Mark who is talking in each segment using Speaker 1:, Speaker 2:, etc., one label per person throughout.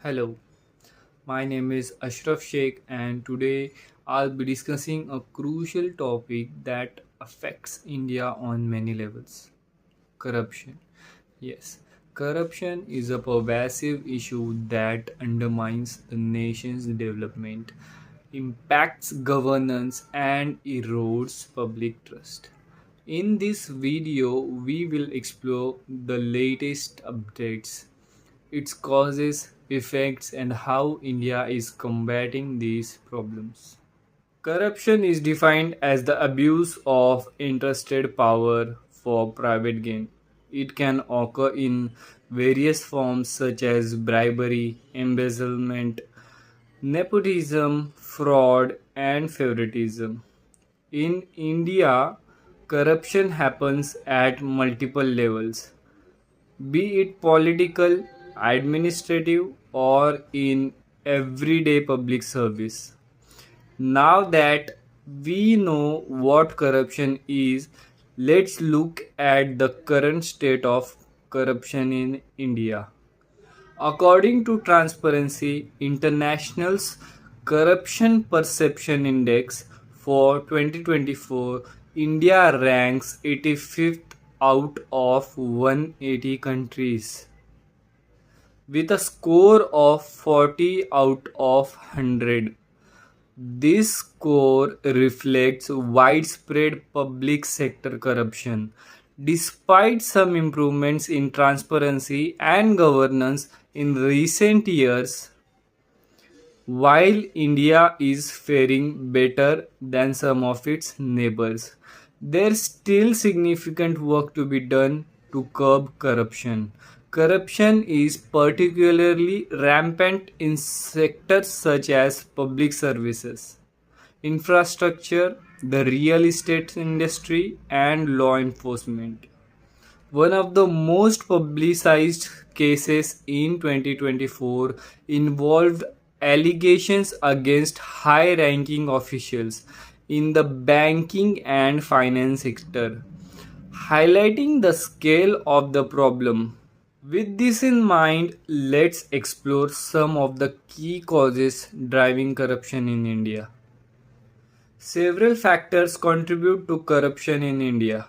Speaker 1: Hello, my name is Ashraf Sheikh, and today I'll be discussing a crucial topic that affects India on many levels: corruption. Yes, corruption is a pervasive issue that undermines the nation's development, impacts governance, and erodes public trust. In this video, we will explore the latest updates, its causes, effects, and how India is combating these problems. Corruption is defined as the abuse of entrusted power for private gain. It can occur in various forms such as bribery, embezzlement, nepotism, fraud, and favoritism. In India, corruption happens at multiple levels, be it political, administrative, or in everyday public service. Now that we know what corruption is, let's look at the current state of corruption in India. According to Transparency International's Corruption Perception Index for 2024, India ranks 85th out of 180 countries with a score of 40 out of 100. This score reflects widespread public sector corruption. Despite some improvements in transparency and governance in recent years, while India is faring better than some of its neighbors, there's still significant work to be done to curb corruption. Corruption is particularly rampant in sectors such as public services, infrastructure, the real estate industry, and law enforcement. One of the most publicized cases in 2024 involved allegations against high ranking officials in the banking and finance sector, highlighting the scale of the problem. With this in mind, let's explore some of the key causes driving corruption in India. Several factors contribute to corruption in India.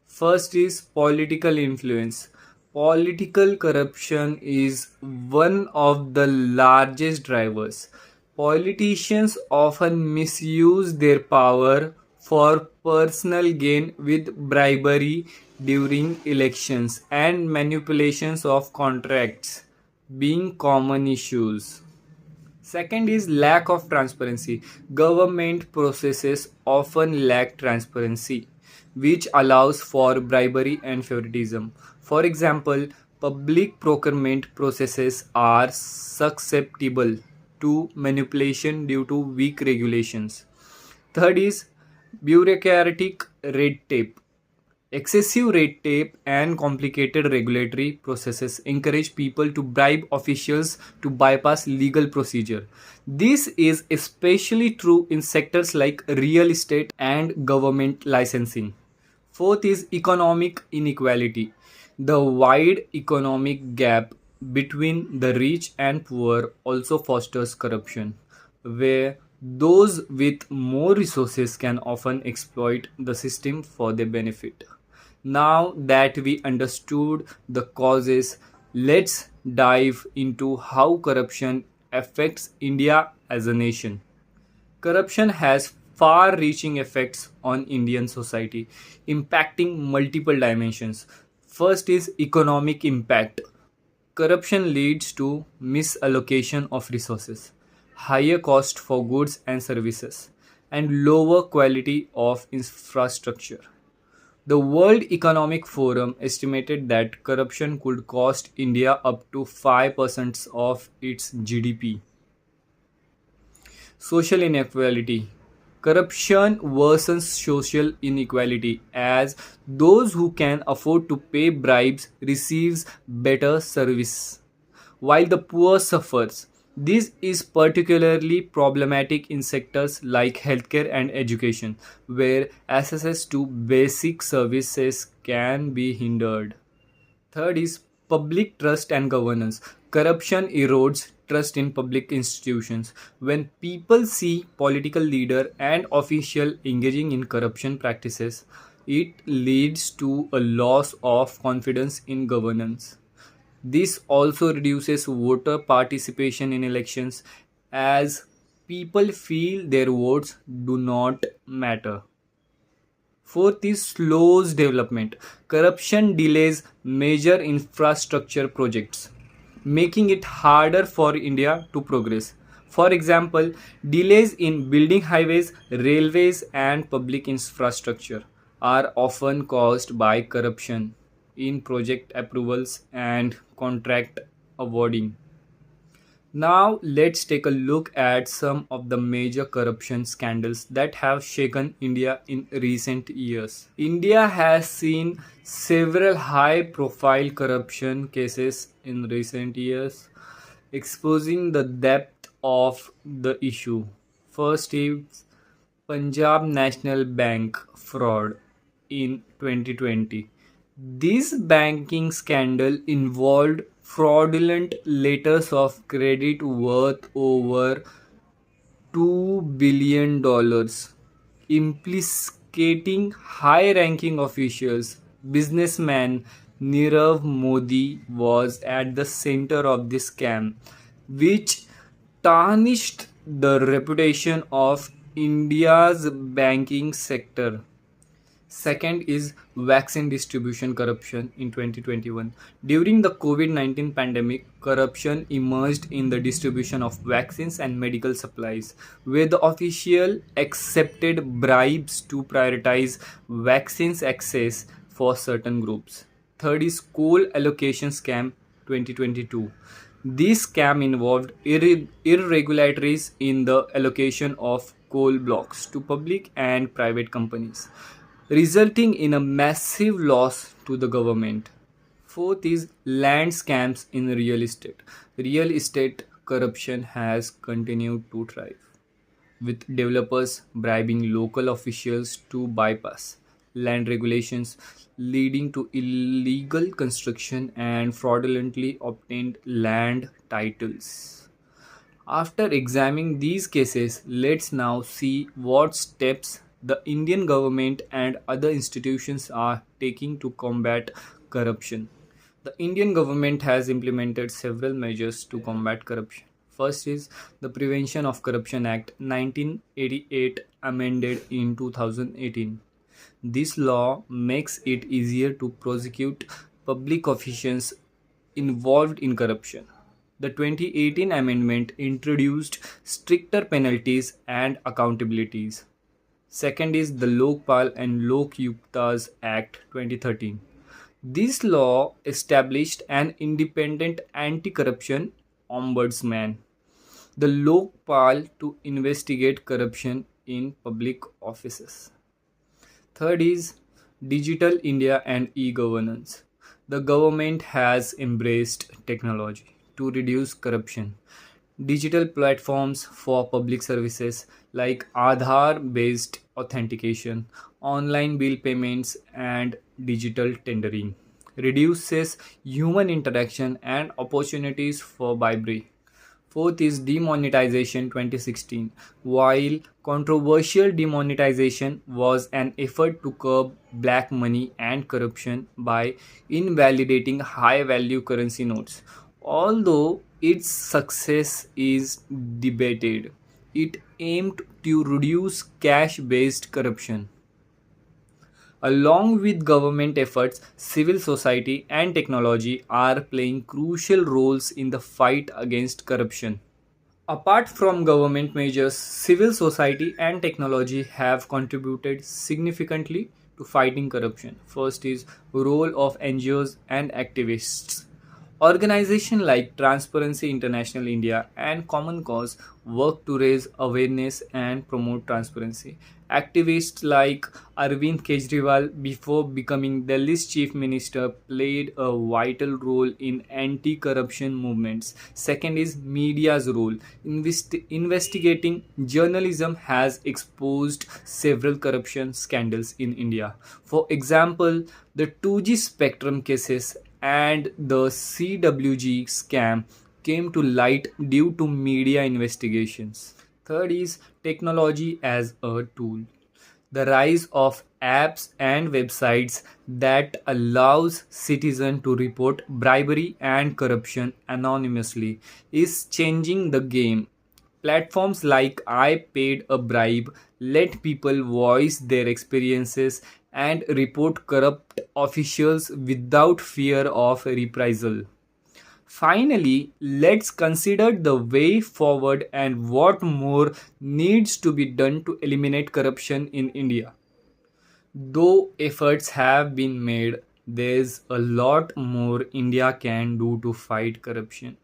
Speaker 1: First is political influence. Political corruption is one of the largest drivers. Politicians often misuse their power for personal gain with bribery during elections and manipulations of contracts being common issues. Second is lack of transparency. Government processes often lack transparency, which allows for bribery and favoritism. For example, public procurement processes are susceptible to manipulation due to weak regulations. Third is bureaucratic red tape. Excessive red tape and complicated regulatory processes encourage people to bribe officials to bypass legal procedure. This is especially true in sectors like real estate and government licensing. Fourth is economic inequality. The wide economic gap between the rich and poor also fosters corruption, where those with more resources can often exploit the system for their benefit. Now that we understood the causes, let's dive into how corruption affects India as a nation. Corruption has far reaching effects on Indian society, impacting multiple dimensions. First is economic impact. Corruption leads to misallocation of resources, higher cost for goods and services, and lower quality of infrastructure. The World Economic Forum estimated that corruption could cost India up to 5% of its GDP. Social inequality. Corruption worsens social inequality as those who can afford to pay bribes receives better service while the poor suffers. This is particularly problematic in sectors like healthcare and education, where access to basic services can be hindered. Third is public trust and governance. Corruption erodes trust in public institutions. When people see political leader and official engaging in corruption practices, it leads to a loss of confidence in governance. This also reduces voter participation in elections as people feel their votes do not matter. Fourth is slows development. Corruption delays major infrastructure projects, making it harder for India to progress. For example, delays in building highways, railways, and public infrastructure are often caused by corruption in project approvals and contract awarding. Now, let's take a look at some of the major corruption scandals that have shaken India in recent years. India has seen several high profile corruption cases in recent years, exposing the depth of the issue. First is Punjab National Bank fraud in 2020. This banking scandal involved fraudulent letters of credit worth over $2 billion, implicating high ranking officials. Businessman Nirav Modi was at the center of this scam, which tarnished the reputation of India's banking sector. Second is vaccine distribution corruption in 2021. During the COVID-19 pandemic, corruption emerged in the distribution of vaccines and medical supplies, where the official accepted bribes to prioritize vaccines access for certain groups. Third is coal allocation scam 2022. This scam involved irregularities in the allocation of coal blocks to public and private companies, resulting in a massive loss to the government. Fourth is land scams in real estate. Real estate corruption has continued to thrive, with developers bribing local officials to bypass land regulations, leading to illegal construction and fraudulently obtained land titles. After examining these cases, let's now see what steps the Indian government and other institutions are taking to combat corruption. The Indian government has implemented several measures to combat corruption. First is the Prevention of Corruption Act 1988, amended in 2018. This law makes it easier to prosecute public officials involved in corruption. The 2018 amendment introduced stricter penalties and accountabilities. Second is the Lokpal and Lok Yuktas Act 2013. This law established an independent anti-corruption ombudsman, the Lokpal, to investigate corruption in public offices. Third is Digital India and e-governance. The government has embraced technology to reduce corruption. Digital platforms for public services like Aadhaar based authentication, online bill payments, and digital tendering reduces human interaction and opportunities for bribery. Fourth is demonetization 2016. While controversial, demonetization was an effort to curb black money and corruption by invalidating high value currency notes. Although its success is debated, it aimed to reduce cash based corruption. Along with government efforts, civil society and technology are playing crucial roles in the fight against corruption. Apart from government measures, civil society and technology have contributed significantly to fighting corruption. First is role of NGOs and activists. Organizations like Transparency International India and Common Cause work to raise awareness and promote transparency. Activists like Arvind Kejriwal, before becoming Delhi's chief minister, played a vital role in anti-corruption movements. Second is media's role. Investigating journalism has exposed several corruption scandals in India. For example, the 2G spectrum cases and the CWG scam came to light due to media investigations. Third is technology as a tool. The rise of apps and websites that allows citizens to report bribery and corruption anonymously is changing the game. Platforms like I Paid a Bribe let people voice their experiences and report corrupt officials without fear of reprisal. Finally, let's consider the way forward and what more needs to be done to eliminate corruption in India. Though efforts have been made, there's a lot more India can do to fight corruption.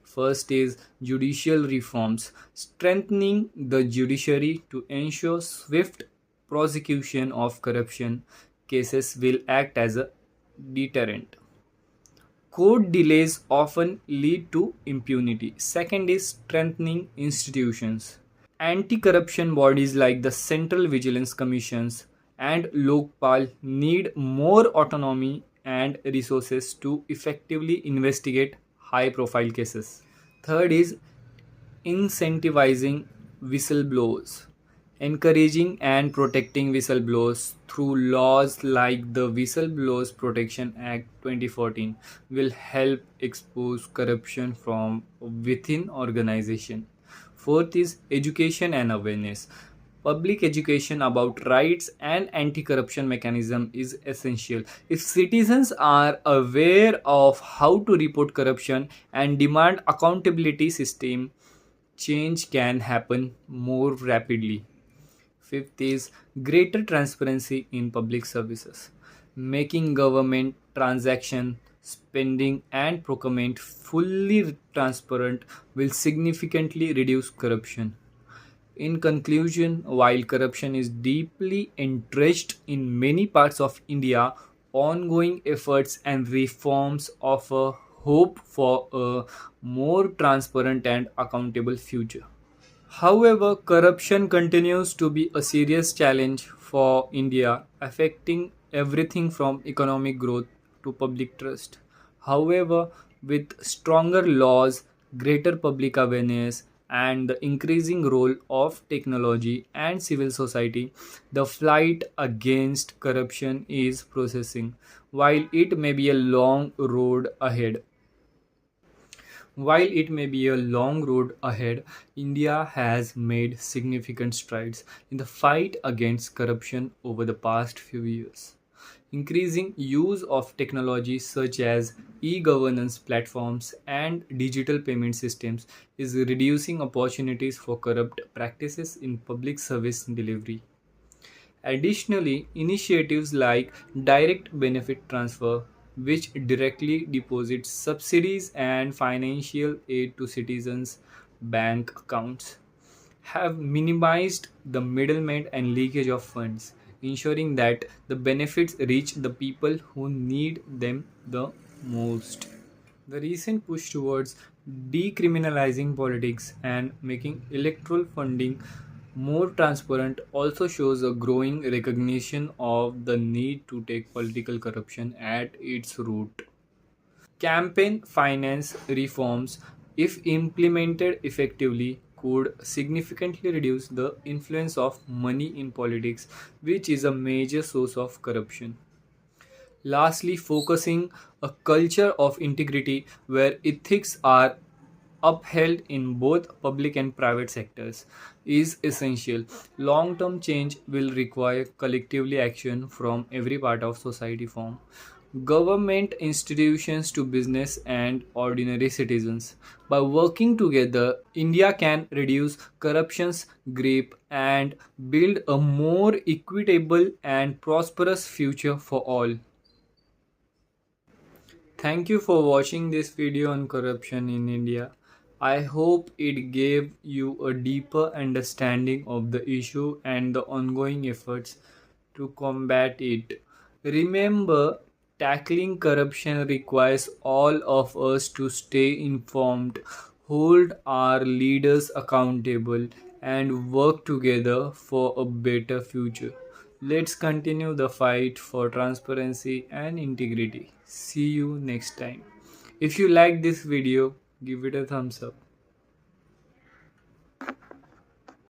Speaker 1: First is judicial reforms, strengthening the judiciary to ensure swift prosecution of corruption cases will act as a deterrent. Court delays often lead to impunity. Second is strengthening institutions. Anti corruption bodies like the Central Vigilance Commissions and Lokpal need more autonomy and resources to effectively investigate high profile cases. Third is incentivizing whistleblowers. Encouraging and protecting whistleblowers through laws like the Whistleblowers Protection Act 2014 will help expose corruption from within organization. Fourth is education and awareness. Public education about rights and anti-corruption mechanism is essential. If citizens are aware of how to report corruption and demand accountability system, change can happen more rapidly. Fifth is greater transparency in public services. Making government transaction, spending, and procurement fully transparent will significantly reduce corruption. In conclusion, while corruption is deeply entrenched in many parts of India, ongoing efforts and reforms offer hope for a more transparent and accountable future. However, corruption continues to be a serious challenge for India, affecting everything from economic growth to public trust. However, with stronger laws, greater public awareness, and the increasing role of technology and civil society, the fight against corruption is processing. While it may be a long road ahead, while it may be a long road ahead, India has made significant strides in the fight against corruption over the past few years. Increasing use of technology such as e governance platforms and digital payment systems is reducing opportunities for corrupt practices in public service delivery. Additionally, initiatives like direct benefit transfer, which directly deposits subsidies and financial aid to citizens' bank accounts, have minimized the middleman and leakage of funds, ensuring that the benefits reach the people who need them the most. The recent push towards decriminalizing politics and making electoral funding more transparent also shows a growing recognition of the need to take political corruption at its root. Campaign finance reforms, if implemented effectively, could significantly reduce the influence of money in politics, which is a major source of corruption. Lastly, focusing a culture of integrity where ethics are upheld in both public and private sectors is essential. Long term change will require collectively action from every part of society from government institutions to business and ordinary citizens. By working together, India can reduce corruption's grip and build a more equitable and prosperous future for all. Thank you for watching this video on corruption in India. I hope it gave you a deeper understanding of the issue and the ongoing efforts to combat it. Remember, tackling corruption requires all of us to stay informed, hold our leaders accountable, and work together for a better future. Let's continue the fight for transparency and integrity. See you next time. If you like this video, Give it a thumbs up.